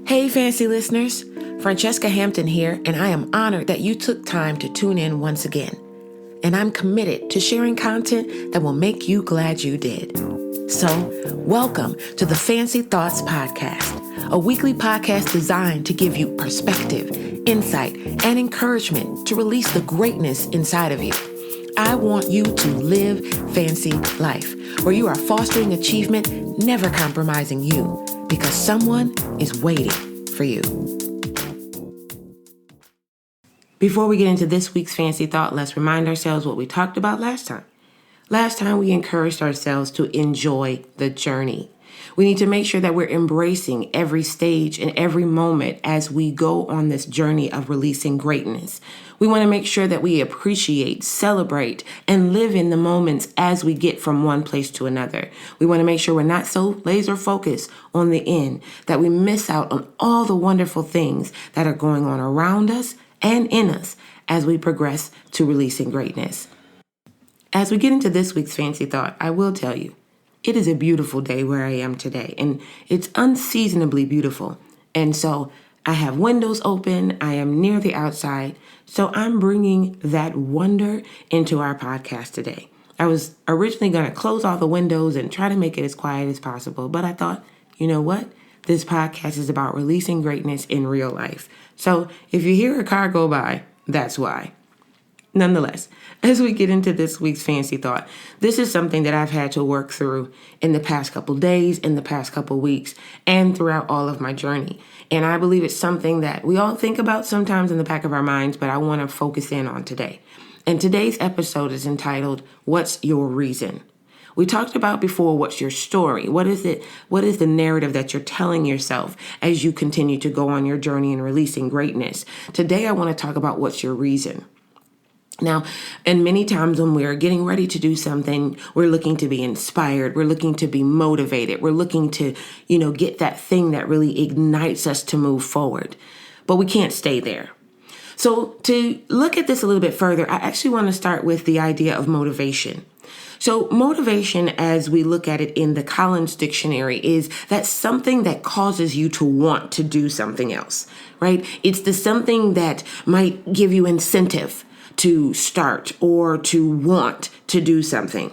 Hey, fancy listeners. Franchesca Hampton here, and I am honored that you took time to tune in once again. And I'm committed to sharing content that will make you glad you did. So, welcome to the Fancy Thoughts Podcast, a weekly podcast designed to give you perspective, insight, and encouragement to release the greatness inside of you. I want you to live fancy life, where you are fostering achievement, never compromising you, because someone is waiting for you. Before we get into this week's fancy thought, let's remind ourselves what we talked about last time. Last time, we encouraged ourselves to enjoy the journey. We need to make sure that we're embracing every stage and every moment as we go on this journey of releasing greatness. We want to make sure that we appreciate, celebrate, and live in the moments as we get from one place to another. We want to make sure we're not so laser focused on the end that we miss out on all the wonderful things that are going on around us and in us as we progress to releasing greatness. As we get into this week's fancy thought, I will tell you, it is a beautiful day where I am today, and it's unseasonably beautiful. And so I have windows open. I am near the outside. So I'm bringing that wonder into our podcast today. I was originally going to close all the windows and try to make it as quiet as possible. But I thought, you know what? This podcast is about releasing greatness in real life. So if you hear a car go by, that's why. Nonetheless, as we get into this week's fancy thought, this is something that I've had to work through in the past couple days, in the past couple weeks, and throughout all of my journey. And I believe it's something that we all think about sometimes in the back of our minds, but I want to focus in on today. And today's episode is entitled, What's Your Reason? We talked about before, what's your story? What is it? What is the narrative that you're telling yourself as you continue to go on your journey in releasing greatness? Today, I want to talk about what's your reason. Now, and many times when we're getting ready to do something, we're looking to be inspired. We're looking to be motivated. We're looking to, get that thing that really ignites us to move forward. But we can't stay there. So to look at this a little bit further, I actually want to start with the idea of motivation. So motivation, as we look at it in the Collins Dictionary, is that something that causes you to want to do something else, right? It's the something that might give you incentive to start or to want to do something.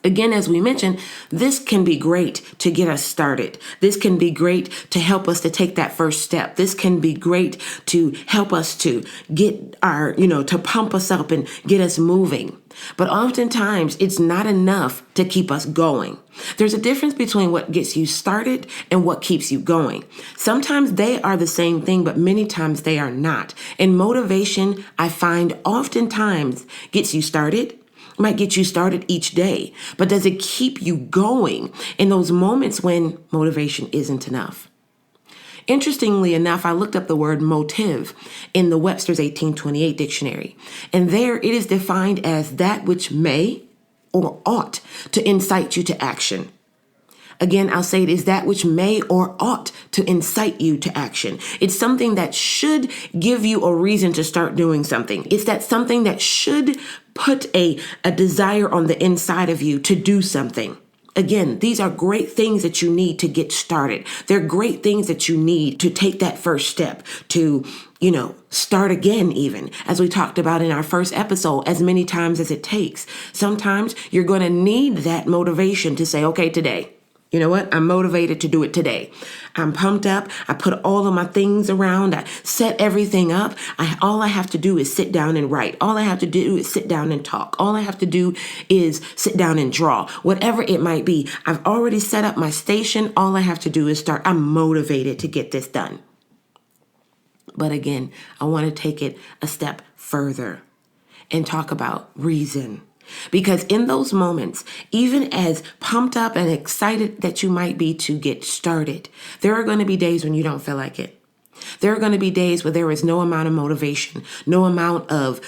Again, as we mentioned, this can be great to get us started. This can be great to help us to take that first step. This can be great to help us to get our, to pump us up and get us moving. But oftentimes it's not enough to keep us going. There's a difference between what gets you started and what keeps you going. Sometimes they are the same thing, but many times they are not. And motivation, I find oftentimes gets you started. Might get you started each day, but does it keep you going in those moments when motivation isn't enough? Interestingly enough, I looked up the word motive in the Websters 1828 dictionary, and there it is defined as that which may or ought to incite you to action. Again, I'll say it is that which may or ought to incite you to action. It's something that should give you a reason to start doing something. It's that something that should put a desire on the inside of you to do something. Again, these are great things that you need to get started. They're great things that you need to take that first step to, start again, even as we talked about in our first episode, as many times as it takes. Sometimes you're going to need that motivation to say, okay, today, you know what? I'm motivated to do it today. I'm pumped up. I put all of my things around. I set everything up. All I have to do is sit down and write. All I have to do is sit down and talk. All I have to do is sit down and draw. Whatever it might be, I've already set up my station. All I have to do is start. I'm motivated to get this done. But again, I want to take it a step further and talk about reason. Because in those moments, even as pumped up and excited that you might be to get started, there are going to be days when you don't feel like it. There are going to be days where there is no amount of motivation, no amount of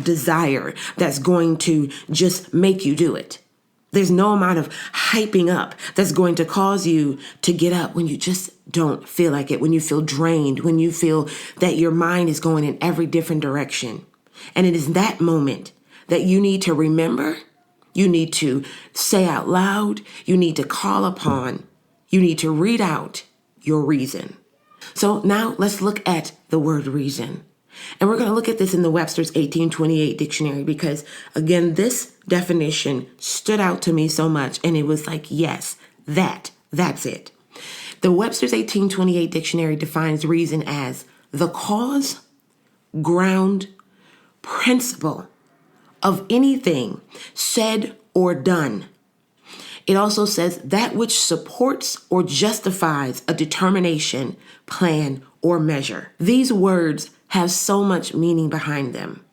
desire that's going to just make you do it. There's no amount of hyping up that's going to cause you to get up when you just don't feel like it, when you feel drained, when you feel that your mind is going in every different direction. And it is that moment that you need to remember, you need to say out loud, you need to call upon, you need to read out, your reason. So now let's look at the word reason. And we're going to look at this in the Webster's 1828 dictionary because, again, this definition stood out to me so much. And it was like, yes, that's it. The Webster's 1828 dictionary defines reason as the cause, ground, principle of anything said or done. It also says that which supports or justifies a determination, plan, or measure. These words have so much meaning behind them.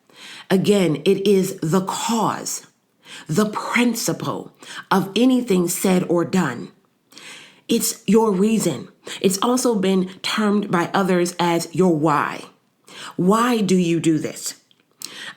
Again, it is the cause, the principle of anything said or done. It's your reason. It's also been termed by others as your why. Why do you do this?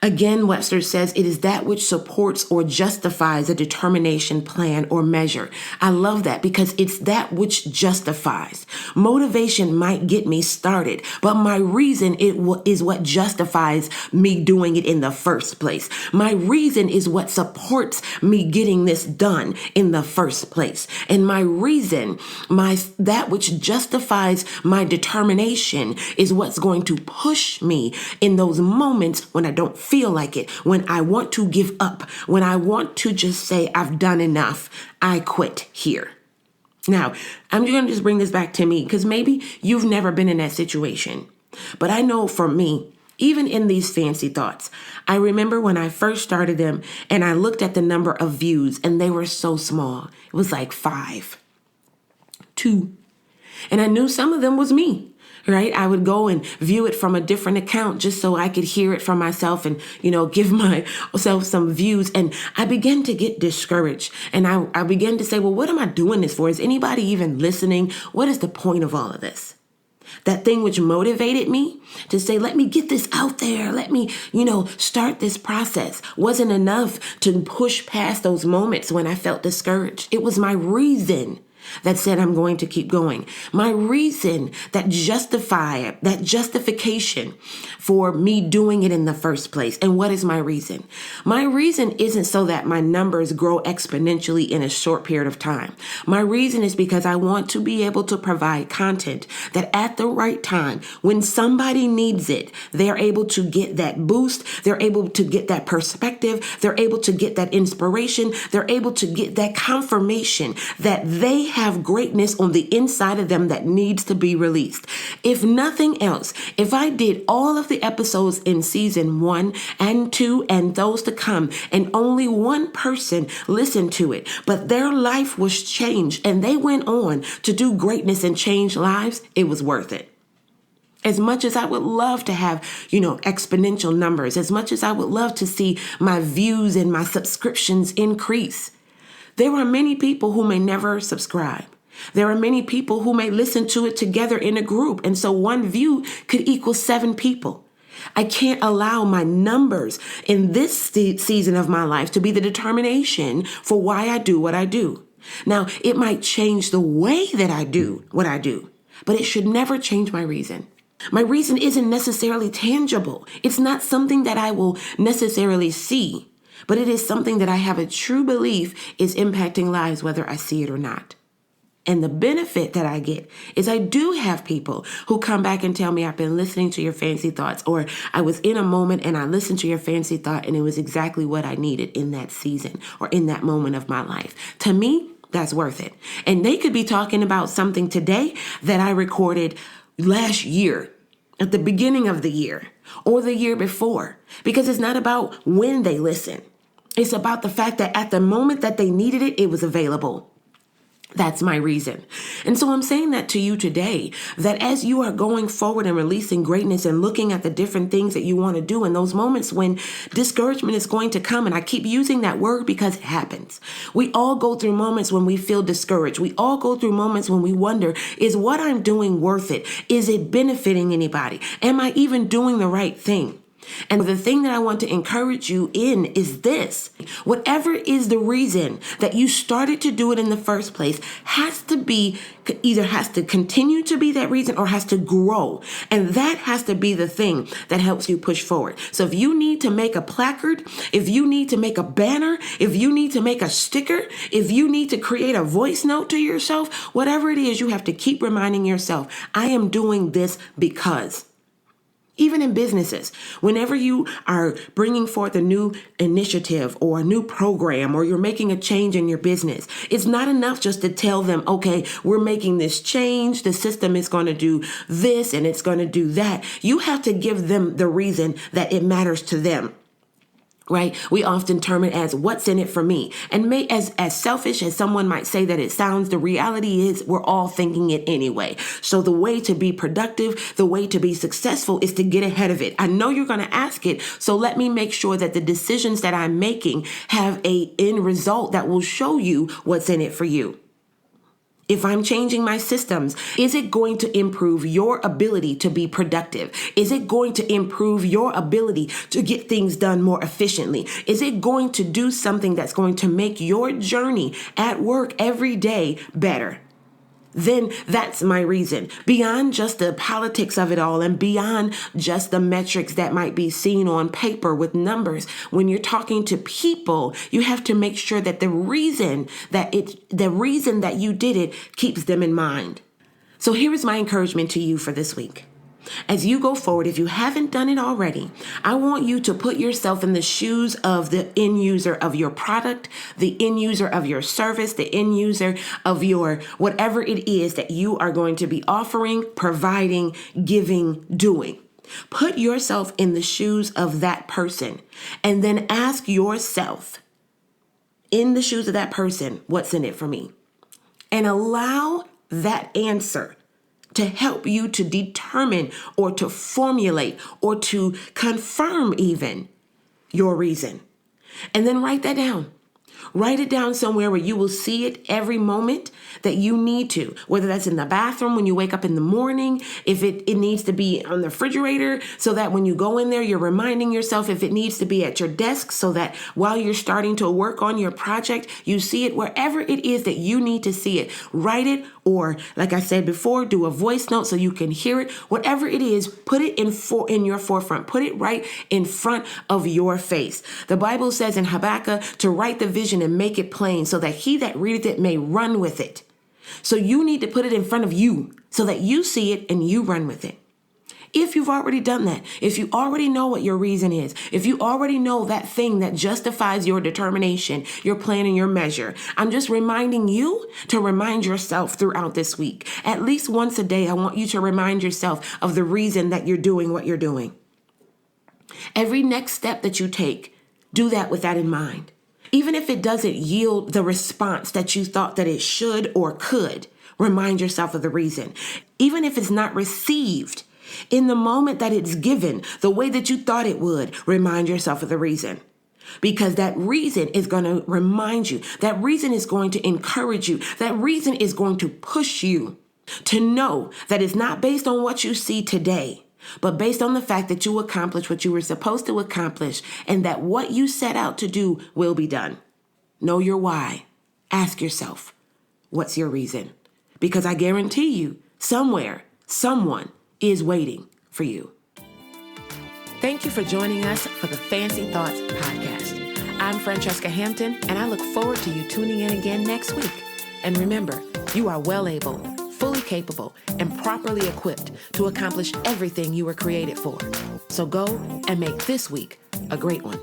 Again, Webster says it is that which supports or justifies a determination, plan, or measure. I love that because it's that which justifies. Motivation might get me started, but my reason is what justifies me doing it in the first place. My reason is what supports me getting this done in the first place. And my reason, that which justifies my determination is what's going to push me in those moments when I don't feel like it, when I want to give up, when I want to just say, I've done enough, I quit here. Now, I'm going to just bring this back to me because maybe you've never been in that situation. But I know for me, even in these fancy thoughts, I remember when I first started them and I looked at the number of views and they were so small. It was like 5, 2. And I knew some of them was me. Right? I would go and view it from a different account just so I could hear it from myself and, give myself some views. And I began to get discouraged. And I began to say, well, what am I doing this for? Is anybody even listening? What is the point of all of this? That thing which motivated me to say, let me get this out there. Let me, start this process wasn't enough to push past those moments when I felt discouraged. It was my reason that said I'm going to keep going. My reason that justification for me doing it in the first place. And what is my reason? My reason isn't so that my numbers grow exponentially in a short period of time. My reason is because I want to be able to provide content that at the right time, when somebody needs it, they're able to get that boost. They're able to get that perspective. They're able to get that inspiration. They're able to get that confirmation that they have greatness on the inside of them that needs to be released. If nothing else, if I did all of the episodes in season 1 and 2 and those to come, and only one person listened to it, but their life was changed and they went on to do greatness and change lives, it was worth it. As much as I would love to have, exponential numbers, as much as I would love to see my views and my subscriptions increase, there are many people who may never subscribe. There are many people who may listen to it together in a group. And so one view could equal 7 people. I can't allow my numbers in this season of my life to be the determination for why I do what I do. Now, it might change the way that I do what I do, but it should never change my reason. My reason isn't necessarily tangible. It's not something that I will necessarily see. But it is something that I have a true belief is impacting lives, whether I see it or not. And the benefit that I get is I do have people who come back and tell me, I've been listening to your fancy thoughts, or I was in a moment and I listened to your fancy thought and it was exactly what I needed in that season or in that moment of my life. To me, that's worth it. And they could be talking about something today that I recorded last year, at the beginning of the year, or the year before, because it's not about when they listen. It's about the fact that at the moment that they needed it, it was available. That's my reason. And so I'm saying that to you today, that as you are going forward and releasing greatness and looking at the different things that you want to do in those moments when discouragement is going to come, and I keep using that word because it happens. We all go through moments when we feel discouraged. We all go through moments when we wonder, is what I'm doing worth it? Is it benefiting anybody? Am I even doing the right thing? And the thing that I want to encourage you in is this. Whatever is the reason that you started to do it in the first place either has to continue to be that reason or has to grow. And that has to be the thing that helps you push forward. So if you need to make a placard, if you need to make a banner, if you need to make a sticker, if you need to create a voice note to yourself, whatever it is, you have to keep reminding yourself, I am doing this because. Even in businesses, whenever you are bringing forth a new initiative or a new program or you're making a change in your business, it's not enough just to tell them, okay, we're making this change. The system is going to do this and it's going to do that. You have to give them the reason that it matters to them. Right? We often term it as what's in it for me. And as selfish as someone might say that it sounds, the reality is we're all thinking it anyway. So the way to be productive, the way to be successful is to get ahead of it. I know you're going to ask it. So let me make sure that the decisions that I'm making have an end result that will show you what's in it for you. If I'm changing my systems, is it going to improve your ability to be productive? Is it going to improve your ability to get things done more efficiently? Is it going to do something that's going to make your journey at work every day better? Then that's my reason. Beyond just the politics of it all and beyond just the metrics that might be seen on paper with numbers, when you're talking to people, you have to make sure that the reason that you did it keeps them in mind. So here is my encouragement to you for this week. As you go forward, if you haven't done it already, I want you to put yourself in the shoes of the end user of your product, the end user of your service, the end user of your whatever it is that you are going to be offering, providing, giving, doing. Put yourself in the shoes of that person and then ask yourself, in the shoes of that person, what's in it for me? And allow that answer to help you to determine or to formulate or to confirm even your reason. And then write that down. Write it down somewhere where you will see it every moment that you need to, whether that's in the bathroom when you wake up in the morning, if it needs to be on the refrigerator so that when you go in there, you're reminding yourself, if it needs to be at your desk so that while you're starting to work on your project, you see it wherever it is that you need to see it. Write it, or like I said before, do a voice note so you can hear it. Whatever it is, put it in your forefront. Put it right in front of your face. The Bible says in Habakkuk to write the vision and make it plain so that he that readeth it may run with it. So you need to put it in front of you so that you see it and you run with it. If you've already done that, if you already know what your reason is, if you already know that thing that justifies your determination, your plan and your measure, I'm just reminding you to remind yourself throughout this week. At least once a day, I want you to remind yourself of the reason that you're doing what you're doing. Every next step that you take, do that with that in mind. Even if it doesn't yield the response that you thought that it should or could, remind yourself of the reason. Even if it's not received in the moment that it's given, the way that you thought it would, remind yourself of the reason. Because that reason is going to remind you. That reason is going to encourage you. That reason is going to push you to know that it's not based on what you see today, but based on the fact that you accomplished what you were supposed to accomplish and that what you set out to do will be done. Know your why. Ask yourself, what's your reason? Because I guarantee you, somewhere, someone is waiting for you. Thank you for joining us for the Fancy Thoughts podcast. I'm Franchesca Hampton, and I look forward to you tuning in again next week. And remember, you are well able, fully capable, and properly equipped to accomplish everything you were created for. So go and make this week a great one.